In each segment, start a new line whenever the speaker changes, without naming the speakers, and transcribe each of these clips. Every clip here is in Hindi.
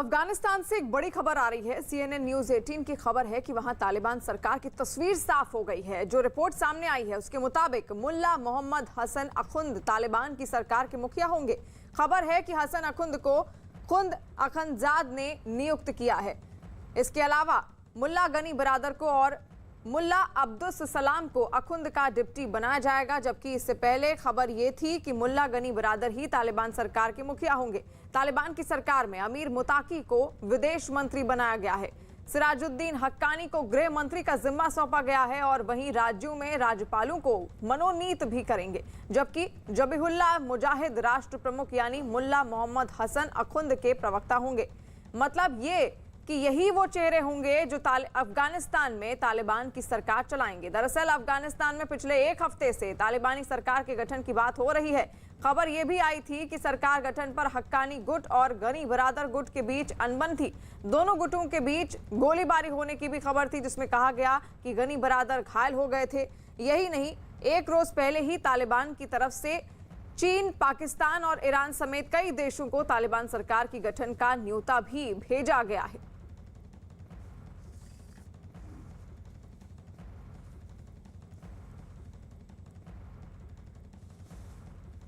अफगानिस्तान से एक बड़ी खबर आ रही है। CNN न्यूज 18 की खबर है कि वहां तालिबान सरकार की तस्वीर साफ हो गई है। जो रिपोर्ट सामने आई है उसके मुताबिक मुल्ला मोहम्मद हसन अखुंद तालिबान की सरकार के मुखिया होंगे। खबर है कि हसन अखुंद को खुंद अखंदजाद ने नियुक्त किया है। इसके अलावा मुल्ला गनी बरादर को और मुल्ला अब्दुस सलाम को अखुंद का डिप्टी बनाया जाएगा, जबकि इससे पहले खबर यह थी कि मुल्ला गनी बरादर ही तालिबान सरकार के मुखिया होंगे। तालिबान की सरकार में अमीर मुताकी को विदेश मंत्री बनाया गया है। सिराजुद्दीन हक्कानी को गृह मंत्री का जिम्मा सौंपा गया है और वहीं राज्यों में राज्यपालों को मनोनीत भी करेंगे, जबकि जबीहुल्लाह मुजाहिद राष्ट्र प्रमुख यानी मुल्ला मोहम्मद हसन अखुंद के प्रवक्ता होंगे। मतलब ये कि यही वो चेहरे होंगे जो अफगानिस्तान में तालिबान की सरकार चलाएंगे। दरअसल अफगानिस्तान में पिछले एक हफ्ते से तालिबानी सरकार के गठन की बात हो रही है। खबर यह भी आई थी कि सरकार गठन पर हक्कानी गुट और गनी बरादर गुट के बीच अनबन थी। दोनों गुटों के बीच गोलीबारी होने की भी खबर थी, जिसमें कहा गया कि गनी बरादर घायल हो गए थे। यही नहीं, एक रोज पहले ही तालिबान की तरफ से चीन, पाकिस्तान और ईरान समेत कई देशों को तालिबान सरकार की गठन का न्योता भी भेजा गया है।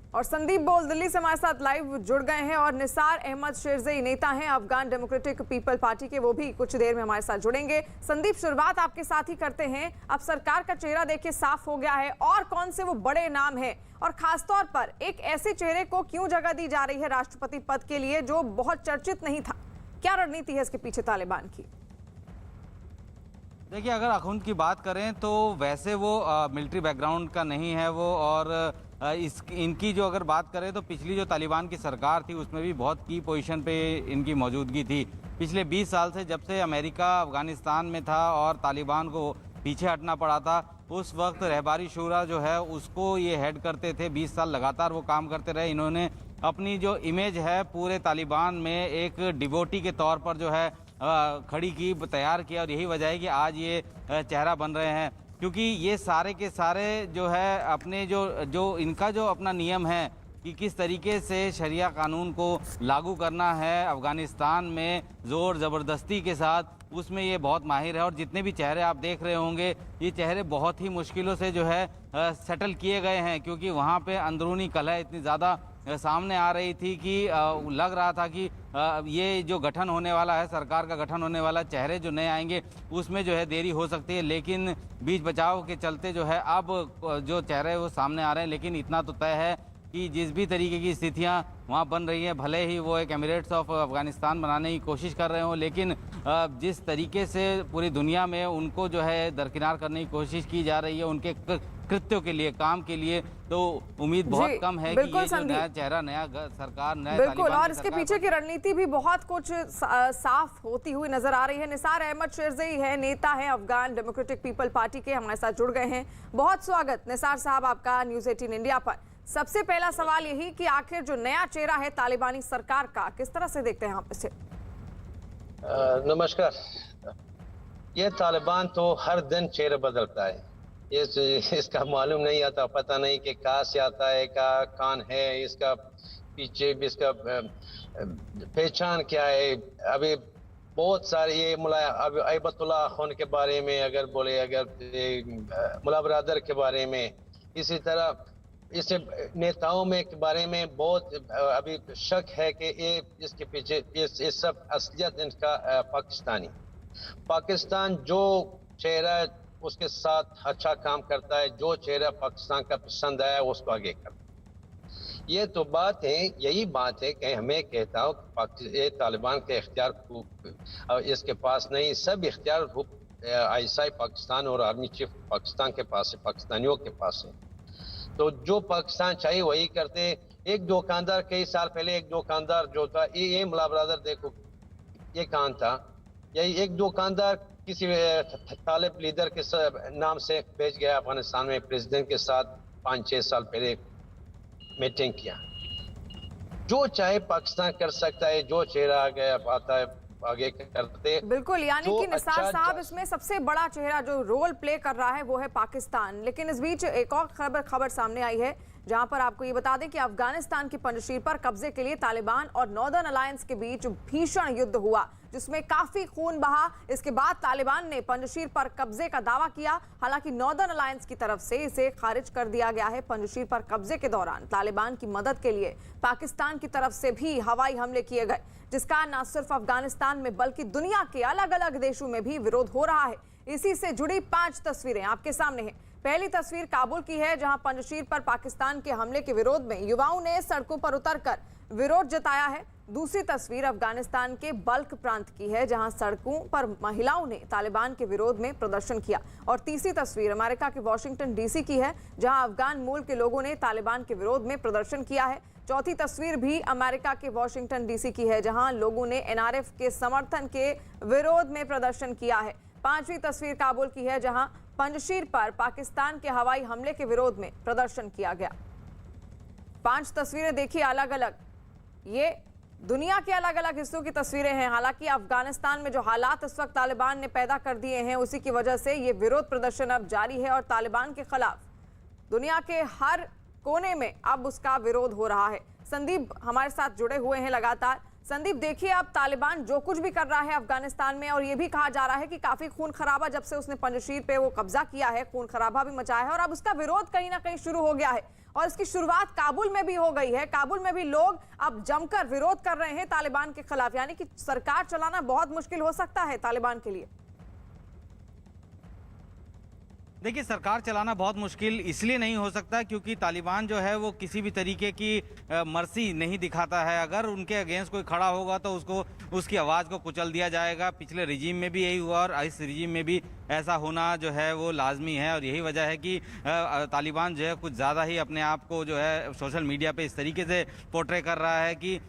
और संदीप बोल दिल्ली से हमारे साथ लाइव जुड़ गए हैं और निसार अहमद शेरज़ई नेता हैं अफगान डेमोक्रेटिक पीपल पार्टी के, वो भी कुछ देर में हमारे साथ जुड़ेंगे। संदीप, शुरुआत आपके साथ ही करते हैं। अब सरकार का चेहरा देखिए साफ हो गया है, और कौन से वो बड़े नाम हैं और खासतौर पर एक ऐसे चेहरे को क्यों जगह दी जा रही है राष्ट्रपति पद के लिए जो बहुत चर्चित नहीं था? क्या रणनीति है इसके पीछे तालिबान की?
देखिए, अगर अखुंद की बात करें तो वैसे वो मिलिट्री बैकग्राउंड का नहीं है वो, और इनकी जो अगर बात करें तो पिछली जो तालिबान की सरकार थी उसमें भी बहुत की पोजीशन पे इनकी मौजूदगी थी। पिछले 20 साल से जब से अमेरिका अफगानिस्तान में था और तालिबान को पीछे हटना पड़ा था, उस वक्त रहबारी शूरा जो है उसको ये हेड करते थे। 20 साल लगातार वो काम करते रहे। इन्होंने अपनी जो इमेज है पूरे तालिबान में एक डिवोटी के तौर पर जो है खड़ी की, तैयार किया, और यही वजह है कि आज ये चेहरा बन रहे हैं। क्योंकि ये सारे के सारे जो है अपने जो इनका जो अपना नियम है कि किस तरीके से शरिया कानून को लागू करना है अफ़गानिस्तान में ज़ोर ज़बरदस्ती के साथ, उसमें ये बहुत माहिर है। और जितने भी चेहरे आप देख रहे होंगे, ये चेहरे बहुत ही मुश्किलों से जो है सेटल किए गए हैं, क्योंकि वहाँ पे अंदरूनी कलह इतनी ज़्यादा सामने आ रही थी कि लग रहा था कि ये जो गठन होने वाला है, सरकार का गठन होने वाला, चेहरे जो नए आएंगे उसमें जो है देरी हो सकती है। लेकिन बीच बचाव के चलते जो है अब जो चेहरे वो सामने आ रहे हैं। लेकिन इतना तो तय है कि जिस भी तरीके की स्थितियां वहाँ बन रही हैं, भले ही वो एक एमिरेट्स ऑफ अफगानिस्तान बनाने की कोशिश कर रहे हों, लेकिन जिस तरीके से पूरी दुनिया में उनको जो है दरकिनार करने की कोशिश की जा रही है उनके कृत्यों के लिए, काम के लिए, तो उम्मीद बहुत कम है कि ये जो नया चेहरा, नया सरकार, नया
बिल्कुल, और इसके पीछे की रणनीति भी बहुत कुछ साफ होती हुई नजर आ रही है। निसार अहमद शेरज़ई है, नेता है अफगान डेमोक्रेटिक पीपल पार्टी के, हमारे साथ जुड़ गए हैं। बहुत स्वागत निसार साहब आपका न्यूज 18 इंडिया पर। सबसे पहला सवाल यही कि आखिर जो नया चेहरा है तालिबानी सरकार का, किस तरह से देखते हैं आप इसे?
नमस्कार। ये तालिबान तो हर दिन चेहरा बदलता है। इसका मालूम नहीं आता, पता नहीं कि कहाँ से आता है, कौन है, इसका पीछे भी इसका पहचान क्या है। अभी बहुत सारे ये अभी अयबतुल्लाह खान के बारे में अगर बोले, अगर मुल्ला बरादर के बारे में, इसी तरह इसे नेताओं में के बारे में बहुत अभी शक है कि ये इसके पीछे ये सब असलियत इनका पाकिस्तान जो चेहरा उसके साथ अच्छा काम करता है, जो चेहरा पाकिस्तान का पसंद आया उसको आगे करता। ये तो बात है, यही बात है कि हमें कहता हूँ ये तालिबान के इख्तियार इसके पास नहीं, सब इख्तियार ISI पाकिस्तान और आर्मी चीफ पाकिस्तान के पास है, पाकिस्तानियों के पास है। तो जो पाकिस्तान चाहिए वही करते। एक दुकानदार, कई साल पहले एक दुकानदार जो था, ये मुल्ला बरादर देखो ये कौन था, यही एक दुकानदार किसी तालिब लीडर के नाम से भेज गया अफगानिस्तान में, प्रेसिडेंट के साथ 5-6 साल पहले मीटिंग किया। जो चाहे पाकिस्तान कर सकता है, जो चेहरा आ गया आता है आगे करते।
बिल्कुल, यानी कि निसार साहब इसमें सबसे बड़ा चेहरा जो रोल प्ले कर रहा है वो है पाकिस्तान। लेकिन इस बीच एक और खबर सामने आई है जहां पर आपको ये बता दें कि अफगानिस्तान की पंजशीर पर कब्जे के लिए तालिबान और नॉर्दर्न अलायंस के बीच भीषण युद्ध हुआ, जिसमें काफी खून बहा। इसके बाद तालिबान ने पंजशीर पर कब्जे का दावा किया। हालांकि नॉर्दर्न अलायंस की तरफ से इसे खारिज कर दिया गया है। पंजशीर पर कब्जे के दौरान तालिबान की मदद के लिए पाकिस्तान की तरफ से भी हवाई हमले किए गए, जिसका न सिर्फ अफगानिस्तान में बल्कि दुनिया के अलग अलग देशों में भी विरोध हो रहा है। इसी से जुड़ी 5 तस्वीरें आपके सामने हैं। पहली तस्वीर काबुल की है, जहां पंजशीर पर पाकिस्तान के हमले के विरोध में युवाओं ने सड़कों पर उतरकर विरोध जताया है। दूसरी तस्वीर अफगानिस्तान के बल्ख प्रांत की है, जहां सड़कों पर महिलाओं ने तालिबान के विरोध में प्रदर्शन किया। और तीसरी तस्वीर अमेरिका के वॉशिंगटन डीसी की है, जहां अफगान मूल के लोगों ने तालिबान के विरोध में प्रदर्शन किया है। चौथी तस्वीर भी अमेरिका के वॉशिंगटन डीसी की है, जहां लोगों ने एनआरएफ के समर्थन के विरोध में प्रदर्शन किया है। पांचवी तस्वीर काबुल की है, जहां पंजशीर पर पाकिस्तान के हवाई हमले के विरोध में प्रदर्शन किया गया। 5 तस्वीरें देखिए अलग अलग, ये दुनिया के अलग अलग हिस्सों की तस्वीरें हैं। हालांकि अफगानिस्तान में जो हालात इस वक्त तालिबान ने पैदा कर दिए हैं, उसी की वजह से ये विरोध प्रदर्शन अब जारी है और तालिबान के खिलाफ दुनिया के हर कोने में अब उसका विरोध हो रहा है। संदीप हमारे साथ जुड़े हुए हैं लगातार। संदीप, देखिए अब तालिबान जो कुछ भी कर रहा है अफगानिस्तान में, और ये भी कहा जा रहा है कि काफी खून खराबा जब से उसने पंजशीर पे वो कब्जा किया है, खून खराबा भी मचाया है और अब उसका विरोध कहीं ना कहीं शुरू हो गया है। और इसकी शुरुआत काबुल में भी हो गई है। काबुल में भी लोग अब जमकर विरोध कर रहे हैं तालिबान के खिलाफ, यानी कि सरकार चलाना बहुत मुश्किल हो सकता है तालिबान के लिए।
देखिए, सरकार चलाना बहुत मुश्किल इसलिए नहीं हो सकता क्योंकि तालिबान जो है वो किसी भी तरीके की मर्सी नहीं दिखाता है। अगर उनके अगेंस्ट कोई खड़ा होगा तो उसको उसकी आवाज़ को कुचल दिया जाएगा। पिछले रिजीम में भी यही हुआ और इस रिजीम में भी ऐसा होना जो है वो लाजमी है। और यही वजह है कि तालिबान जो है कुछ ज़्यादा ही अपने आप को जो है सोशल मीडिया पे इस तरीके से पोर्ट्रे कर रहा है कि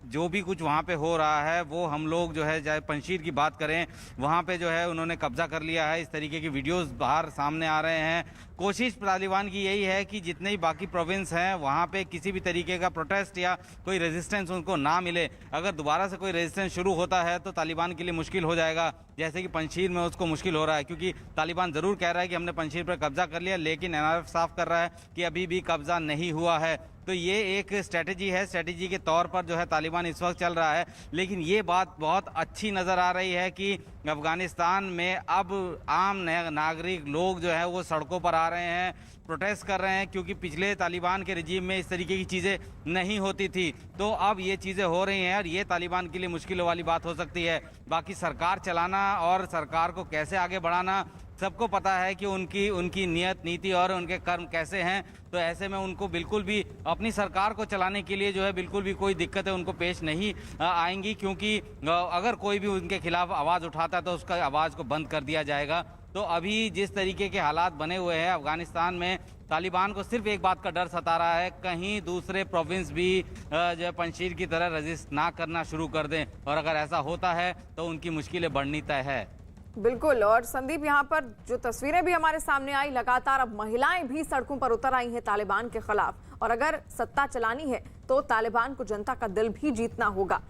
जो भी कुछ वहाँ पे हो रहा है वो हम लोग जो है, चाहे पंजशीर की बात करें, वहाँ पे जो है उन्होंने कब्जा कर लिया है। इस तरीके की वीडियोस बाहर सामने आ रहे हैं। कोशिश तालिबान की यही है कि जितने ही बाकी प्रोविंस हैं वहाँ पे किसी भी तरीके का प्रोटेस्ट या कोई रेजिस्टेंस उनको ना मिले। अगर दोबारा से कोई रेजिस्टेंस शुरू होता है तो तालिबान के लिए मुश्किल हो जाएगा, जैसे कि पंजशीर में उसको मुश्किल हो रहा है। क्योंकि तालिबान ज़रूर कह रहा है कि हमने पंजशीर पर कब्जा कर लिया, लेकिन एनआरएफ साफ कर रहा है कि अभी भी कब्जा नहीं हुआ है। तो ये एक स्ट्रेटजी है, स्ट्रेटजी के तौर पर जो है तालिबान इस वक्त चल रहा है। लेकिन ये बात बहुत अच्छी नज़र आ रही है कि अफगानिस्तान में अब आम नागरिक लोग जो है वो सड़कों पर आ रहे हैं, प्रोटेस्ट कर रहे हैं, क्योंकि पिछले तालिबान के रिजीम में इस तरीके की चीज़ें नहीं होती थी। तो अब ये चीज़ें हो रही हैं और ये तालिबान के लिए मुश्किलों वाली बात हो सकती है। बाकी सरकार चलाना और सरकार को कैसे आगे बढ़ाना सबको पता है कि उनकी नियत, नीति और उनके कर्म कैसे हैं। तो ऐसे में उनको बिल्कुल भी अपनी सरकार को चलाने के लिए जो है बिल्कुल भी कोई दिक्कतें उनको पेश नहीं आएंगी, क्योंकि अगर कोई भी उनके खिलाफ आवाज़ उठाता है तो उसका आवाज़ को बंद कर दिया जाएगा। तो अभी जिस तरीके के हालात बने हुए हैं अफगानिस्तान में, तालिबान को सिर्फ एक बात का डर सता रहा है, कहीं दूसरे प्रोविंस भी जो है पंजशीर की तरह रजिस्ट ना करना शुरू कर दें। और अगर ऐसा होता है तो उनकी मुश्किलें बढ़नी तय है।
बिल्कुल। और संदीप, यहाँ पर जो तस्वीरें भी हमारे सामने आई, लगातार अब महिलाएं भी सड़कों पर उतर आई हैं तालिबान के खिलाफ। और अगर सत्ता चलानी है तो तालिबान को जनता का दिल भी जीतना होगा।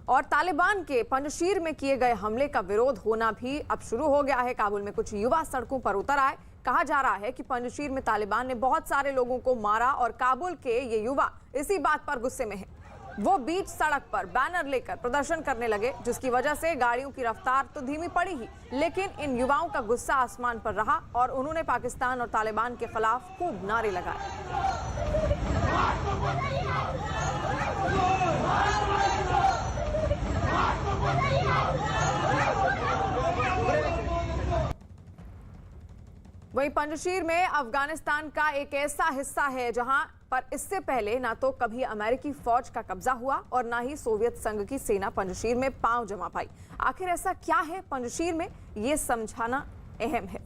और तालिबान के पंजशीर में किए गए हमले का विरोध होना भी अब शुरू हो गया है। काबुल में कुछ युवा सड़कों पर उतर आए। कहा जा रहा है कि पंजशीर में तालिबान ने बहुत सारे लोगों को मारा और काबुल के ये युवा इसी बात पर गुस्से में हैं। वो बीच सड़क पर बैनर लेकर प्रदर्शन करने लगे, जिसकी वजह से गाड़ियों की रफ्तार तो धीमी पड़ी ही, लेकिन इन युवाओं का गुस्सा आसमान पर रहा और उन्होंने पाकिस्तान और तालिबान के खिलाफ खूब नारे लगाए। वहीं पंजशीर में अफगानिस्तान का एक ऐसा हिस्सा है जहां पर इससे पहले ना तो कभी अमेरिकी फौज का कब्जा हुआ और ना ही सोवियत संघ की सेना पंजशीर में पांव जमा पाई। आखिर ऐसा क्या है पंजशीर में, ये समझाना अहम है।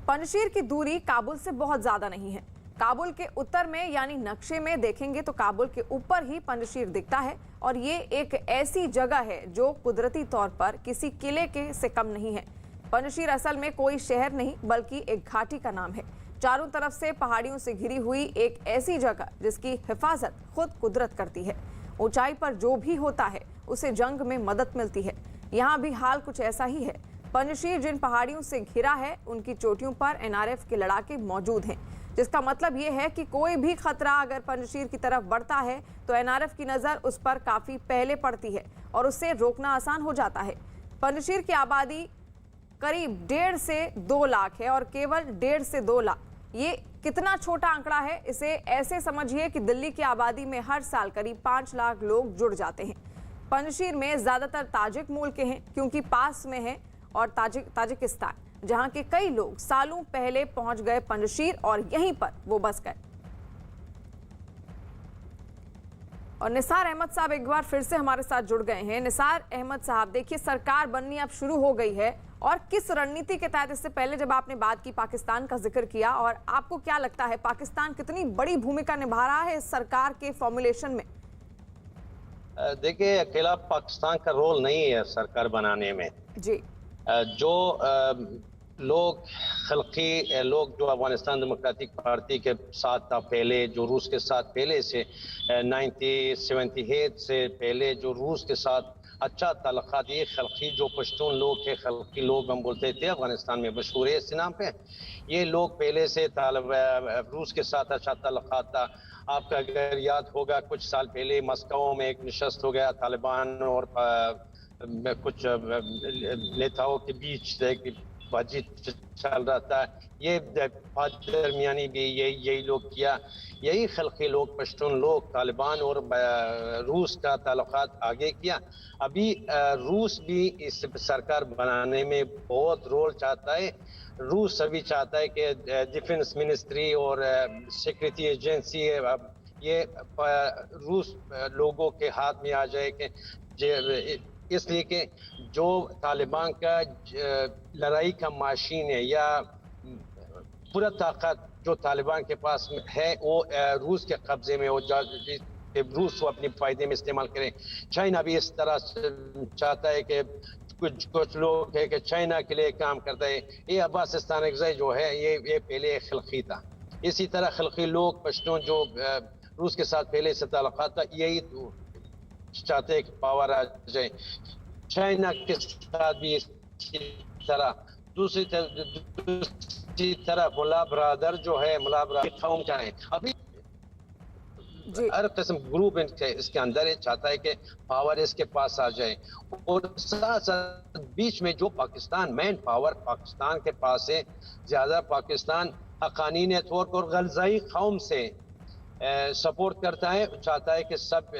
पंजशीर की दूरी काबुल से बहुत ज्यादा नहीं है। काबुल के उत्तर में यानी नक्शे में देखेंगे तो काबुल के ऊपर ही पंजशीर दिखता है और ये एक ऐसी जगह है जो कुदरती तौर पर किसी किले के से कम नहीं है। पंजशीर असल में कोई शहर नहीं बल्कि एक घाटी का नाम है। चारों तरफ से पहाड़ियों से घिरी हुई एक ऐसी जगह जिसकी हिफाजत खुद कुदरत करती है। ऊंचाई पर जो भी होता है उसे जंग में मदद मिलती है। यहाँ भी हाल कुछ ऐसा ही है। पंजशीर जिन पहाड़ियों से घिरा है उनकी चोटियों पर एनआरएफ के लड़ाके मौजूद हैं। जिसका मतलब ये है कि कोई भी खतरा अगर पंजशीर की तरफ बढ़ता है तो एनआरएफ की नज़र उस पर काफ़ी पहले पड़ती है और उससे रोकना आसान हो जाता है। पंजशीर की आबादी करीब 1.5 से 2 लाख है और केवल 1.5 से 2 लाख ये कितना छोटा आंकड़ा है, इसे ऐसे समझिए कि दिल्ली की आबादी में हर साल करीब 5 लाख लोग जुड़ जाते हैं। पंजशीर में ज़्यादातर ताजिक मूल के हैं क्योंकि पास में है और ताजिकिस्तान, जहां के कई लोग सालों पहले पहुंच गए पंजशीर और यहीं पर वो बस गए। और निसार अहमद साहब एक बार फिर से हमारे साथ जुड़ गए हैं। निसार अहमद साहब, देखिए सरकार बननी अब शुरू हो गई है और किस रणनीति के तहत, इससे पहले जब आपने बात की पाकिस्तान का जिक्र किया, और आपको क्या लगता है पाकिस्तान कितनी बड़ी भूमिका निभा रहा है इस सरकार के फॉर्मुलेशन में?
देखिए, अकेला पाकिस्तान का रोल नहीं है सरकार बनाने में
जी।
जो लोग खल्की लोग जो अफगानिस्तान डेमोक्रेटिक पार्टी के साथ था पहले, जो रूस के साथ पहले से 1978 से पहले जो रूस के साथ अच्छा ताल्लुकात, ये खल्की जो पश्तून लोग थे, खल्की लोग हम बोलते थे अफगानिस्तान में, मशहूर है इस नाम पे, ये लोग पहले से रूस के साथ अच्छा ताल्लुकात था। आपका अगर याद होगा कुछ साल पहले मस्को में एक नशस्त हो गया तालिबान और कुछ नेताओं के बीच बातचीत चल रहा था, ये दरमियानी भी यही लोग किया, यही खल्की लोग पश्तून लोग तालिबान और रूस का ताल्लुकात आगे किया। अभी रूस भी इस सरकार बनाने में बहुत रोल चाहता है। रूस अभी चाहता है कि डिफेंस मिनिस्ट्री और सिक्योरिटी एजेंसी ये रूस लोगों के हाथ में आ जाए, कि इसलिए कि जो तालिबान का लड़ाई का मशीन है या पूरा ताकत जो तालिबान के पास है वो रूस के कब्जे में हो जाए, रूस को अपने फायदे में इस्तेमाल करें। चाइना भी इस तरह चाहता है कि कुछ लोग है कि चाइना के लिए काम करता है। ये अब्बास अस्तानकज़ई जो है ये पहले खल्की था। इसी तरह खल्की लोग पश्तून जो रूस के साथ पहले से ताल्लुकात था, यही चाहते हैं कि पावर आ जाए। चाइना के साथ भी इसी तरह, दूसरी तरफ मुल्ला ब्रादर जो है, मुल्ला ब्रादर कौम का है, अभी हर किस्म ग्रुप इसके अंदर है, चाहता है कि पावर इसके पास आ जाए। और साथ साथ बीच में जो पाकिस्तान मैन पावर पाकिस्तान के पास है, ज्यादा पाकिस्तान हक़ानी नेटवर्क और गलज़ाई कौम से सपोर्ट करता है, चाहता है कि सब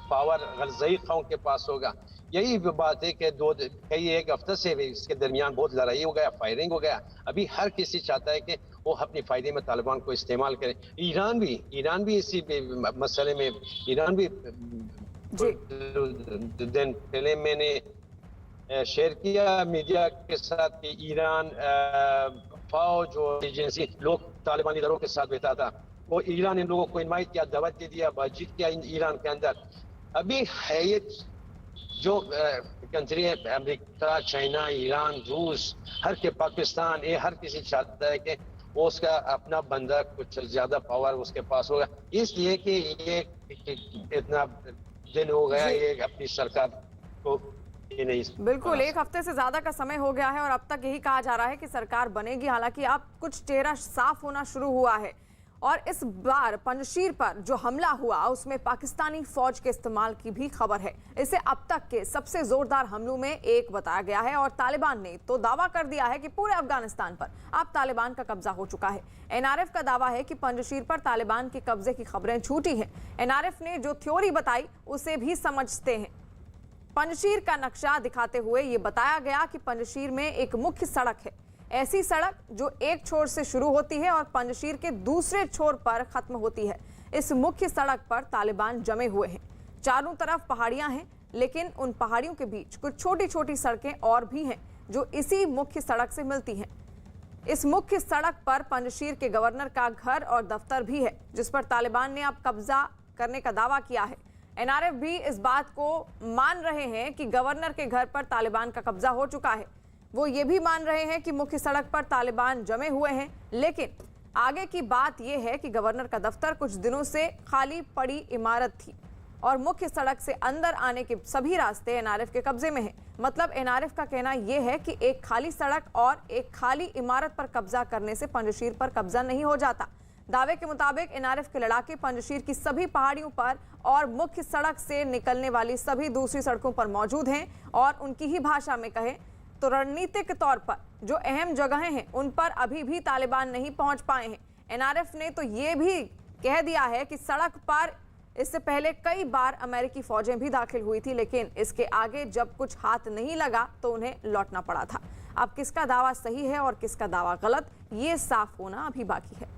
पावर गलज़ाई कौम के पास होगा। यही बात है कि एक हफ्ते से इसके दरमियान बहुत लड़ाई हो गया, फायरिंग हो गया। अभी हर किसी चाहता है कि वो अपने फायदे में तालिबान को इस्तेमाल करे। ईरान भी इसी मसले में, ईरान भी दिन पहले मैंने शेयर किया मीडिया के साथ कि ईरान फौज और एजेंसी लोग तालिबानी दलों के साथ बैठा था, वो ईरान इन लोगों को इनवाइट किया, दावत दे दिया, बातचीत किया ईरान के अंदर। अभी है ये जो कंट्री है, अमेरिका, चाइना, ईरान, रूस, हर के पाकिस्तान, ये हर किसी चाहता है कि वो उसका अपना बंदा कुछ ज्यादा पावर उसके पास होगा, इसलिए कि ये इतना दिन हो गया ये अपनी सरकार को नहीं।
बिल्कुल, एक हफ्ते से ज्यादा का समय हो गया है और अब तक यही कहा जा रहा है कि सरकार बनेगी। हालांकि अब कुछ चेहरा साफ होना शुरू हुआ है और इस बार पंजशीर पर जो हमला हुआ उसमें पाकिस्तानी फौज के इस्तेमाल की भी खबर है। इसे अब तक के सबसे जोरदार हमलों में एक बताया गया है और तालिबान ने तो दावा कर दिया है कि पूरे अफगानिस्तान पर अब तालिबान का कब्जा हो चुका है। एनआरएफ का दावा है कि पंजशीर पर तालिबान के कब्जे की खबरें झूठी हैं। एनआरएफ ने जो थ्योरी बताई उसे भी समझते हैं। पंजशीर का नक्शा दिखाते हुए ये बताया गया कि पंजशीर में एक मुख्य सड़क है, ऐसी सड़क जो एक छोर से शुरू होती है और पंजशीर के दूसरे छोर पर खत्म होती है। इस मुख्य सड़क पर तालिबान जमे हुए हैं। चारों तरफ पहाड़ियां हैं, लेकिन उन पहाड़ियों के बीच कुछ छोटी छोटी सड़कें और भी हैं जो इसी मुख्य सड़क से मिलती हैं। इस मुख्य सड़क पर पंजशीर के गवर्नर का घर और दफ्तर भी है, जिस पर तालिबान ने अब कब्जा करने का दावा किया है। एनआरएफ भी इस बात को मान रहे हैं कि गवर्नर के घर पर तालिबान का कब्जा हो चुका है। वो ये भी मान रहे हैं कि मुख्य सड़क पर तालिबान जमे हुए हैं, लेकिन आगे की बात यह है कि गवर्नर का दफ्तर कुछ दिनों से खाली पड़ी इमारत थी और मुख्य सड़क से अंदर आने के सभी रास्ते एनआरएफ के कब्जे में हैं। मतलब एनआरएफ का कहना यह है कि एक खाली सड़क और एक खाली इमारत पर कब्जा करने से पंजशीर पर कब्जा नहीं हो जाता। दावे के मुताबिक एनआरएफ के लड़ाके पंजशीर की सभी पहाड़ियों पर और मुख्य सड़क से निकलने वाली सभी दूसरी सड़कों पर मौजूद हैं और उनकी ही भाषा में कहें तो रणनीतिक तौर पर जो अहम जगहें हैं उन पर अभी भी तालिबान नहीं पहुंच पाए हैं। एनआरएफ ने तो ये भी कह दिया है कि सड़क पर इससे पहले कई बार अमेरिकी फौजें भी दाखिल हुई थी, लेकिन इसके आगे जब कुछ हाथ नहीं लगा तो उन्हें लौटना पड़ा था। अब किसका दावा सही है और किसका दावा गलत, ये साफ होना अभी बाकी है।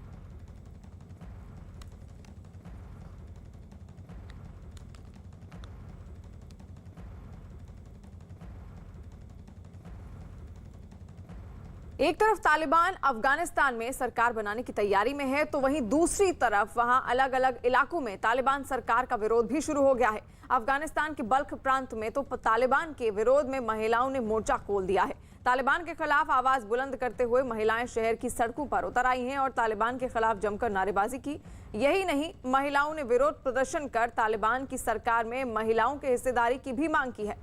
एक तरफ तालिबान अफगानिस्तान में सरकार बनाने की तैयारी में है, तो वहीं दूसरी तरफ वहां अलग अलग इलाकों में तालिबान सरकार का विरोध भी शुरू हो गया है। अफगानिस्तान के बल्ख प्रांत में तो तालिबान के विरोध में महिलाओं ने मोर्चा खोल दिया है। तालिबान के खिलाफ आवाज बुलंद करते हुए महिलाएं शहर की सड़कों पर उतर आई हैं और तालिबान के खिलाफ जमकर नारेबाजी की। यही नहीं, महिलाओं ने विरोध प्रदर्शन कर तालिबान की सरकार में महिलाओं के हिस्सेदारी की भी मांग की है।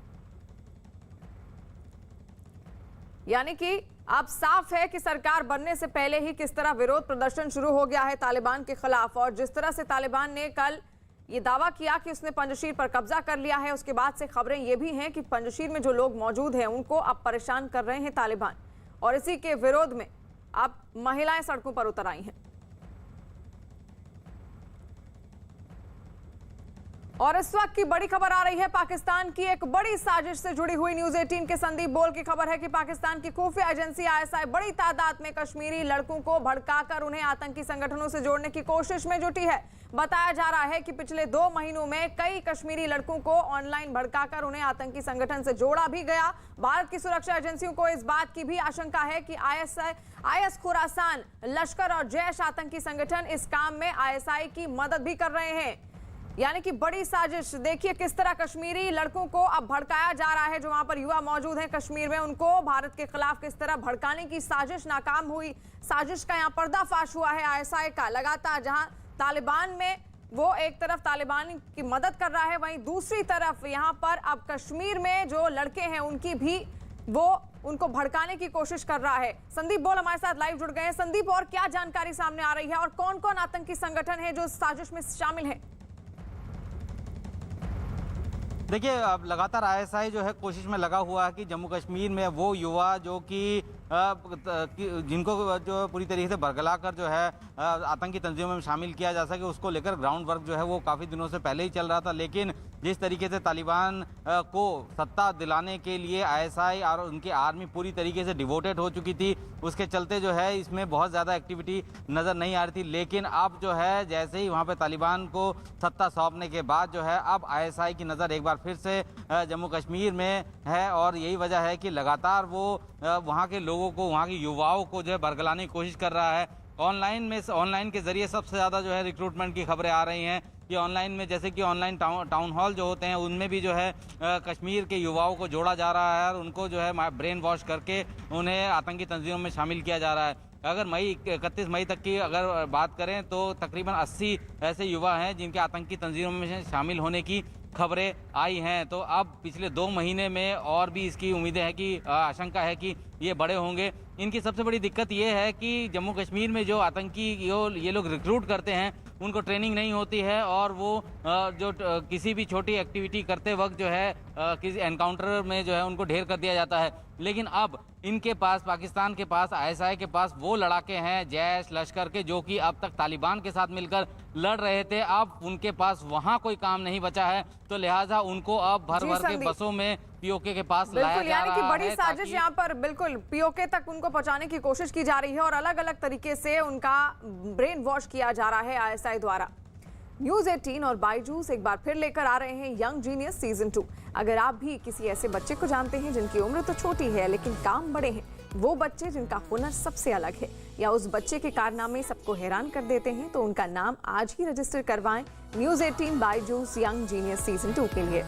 यानी कि अब साफ है कि सरकार बनने से पहले ही किस तरह विरोध प्रदर्शन शुरू हो गया है तालिबान के खिलाफ। और जिस तरह से तालिबान ने कल ये दावा किया कि उसने पंजशीर पर कब्जा कर लिया है, उसके बाद से खबरें ये भी हैं कि पंजशीर में जो लोग मौजूद हैं उनको अब परेशान कर रहे हैं तालिबान, और इसी के विरोध में अब महिलाएं सड़कों पर उतर आई हैं। और इस वक्त की बड़ी खबर आ रही है पाकिस्तान की एक बड़ी साजिश से जुड़ी हुई। न्यूज 18 के संदीप बोल की खबर है कि पाकिस्तान की खुफिया एजेंसी आईएसआई बड़ी तादाद में कश्मीरी लड़कों को भड़काकर उन्हें आतंकी संगठनों से जोड़ने की कोशिश में जुटी है। बताया जा रहा है कि पिछले 2 महीनों में कई कश्मीरी लड़कों को ऑनलाइन भड़काकर उन्हें आतंकी संगठन से जोड़ा भी गया। भारत की सुरक्षा एजेंसियों को इस बात की भी आशंका है कि आईएस खुरासान, लश्कर और जैश आतंकी संगठन इस काम में आईएसआई की मदद भी कर रहे हैं। यानी कि बड़ी साजिश। देखिए किस तरह कश्मीरी लड़कों को अब भड़काया जा रहा है। जो वहां पर युवा मौजूद हैं कश्मीर में, उनको भारत के खिलाफ किस तरह भड़काने की साजिश नाकाम हुई। साजिश का यहाँ पर्दाफाश हुआ है आईएसआई का। लगातार जहां तालिबान में वो एक तरफ तालिबान की मदद कर रहा है, वहीं दूसरी तरफ यहाँ पर अब कश्मीर में जो लड़के हैं उनकी भी वो उनको भड़काने की कोशिश कर रहा है। संदीप बोल हमारे साथ लाइव जुड़ गए हैं। संदीप, और क्या जानकारी सामने आ रही है और कौन कौन आतंकी संगठन है जो साजिश में शामिल है?
देखिए, अब लगातार आईएसआई जो है कोशिश में लगा हुआ है कि जम्मू कश्मीर में वो युवा जो कि जिनको जो पूरी तरीके से बरगला कर जो है आतंकी तंजीमों में शामिल किया जा सके, उसको लेकर ग्राउंड वर्क जो है वो काफ़ी दिनों से पहले ही चल रहा था। लेकिन जिस तरीके से तालिबान को सत्ता दिलाने के लिए आईएसआई और उनकी आर्मी पूरी तरीके से डिवोटेड हो चुकी थी, उसके चलते जो है इसमें बहुत ज़्यादा एक्टिविटी नज़र नहीं आ रही थी। लेकिन अब जो है जैसे ही वहाँ पर तालिबान को सत्ता सौंपने के बाद जो है अब आईएसआई की नज़र एक बार फिर से जम्मू कश्मीर में है, और यही वजह है कि लगातार वो वहाँ के लोगों को, वहाँ के युवाओं को जो है बरगलाने की कोशिश कर रहा है। ऑनलाइन के ज़रिए सबसे ज़्यादा जो है रिक्रूटमेंट की खबरें आ रही हैं कि ऑनलाइन में, जैसे कि ऑनलाइन टाउन हॉल जो होते हैं उनमें भी जो है कश्मीर के युवाओं को जोड़ा जा रहा है और उनको जो है ब्रेन वॉश करके उन्हें आतंकी तंजीमों में शामिल किया जा रहा है। अगर 31 मई तक की अगर बात करें तो तकरीबन 80 ऐसे युवा हैं जिनके आतंकी तंजीमों में शामिल होने की खबरें आई हैं। तो अब पिछले 2 महीने में और भी इसकी उम्मीदें हैं कि आशंका है कि ये बड़े होंगे। इनकी सबसे बड़ी दिक्कत ये है कि जम्मू कश्मीर में जो आतंकी ये लोग रिक्रूट करते हैं उनको ट्रेनिंग नहीं होती है, और वो जो किसी भी छोटी एक्टिविटी करते वक्त जो है किसी एनकाउंटर में जो है उनको ढेर कर दिया जाता है। लेकिन अब इनके पास, पाकिस्तान के पास, आईएसआई के पास वो लड़ाके हैं जैश, लश्कर के, जो कि अब तक तालिबान के साथ मिलकर लड़ रहे थे। अब उनके पास वहाँ कोई काम नहीं बचा है, तो लिहाजा उनको अब भर भर के बसों में पीओके के पास लाया जा रहा है।
यानी कि बड़ी साजिश यहाँ पर बिल्कुल पीओके तक उनको पहुंचाने की कोशिश की जा रही है और अलग अलग तरीके से उनका ब्रेन वॉश किया जा रहा है आईएसआई द्वारा। न्यूज 18 और बायजूस एक बार फिर लेकर आ रहे हैं यंग जीनियस सीजन 2। अगर आप भी किसी ऐसे बच्चे को जानते हैं जिनकी उम्र तो छोटी है लेकिन काम बड़े हैं, वो बच्चे जिनका हुनर सबसे अलग है, या उस बच्चे के कारनामे सबको हैरान कर देते हैं, तो उनका नाम आज ही रजिस्टर करवाएं news 18 Byju's young genius season 2 के लिए।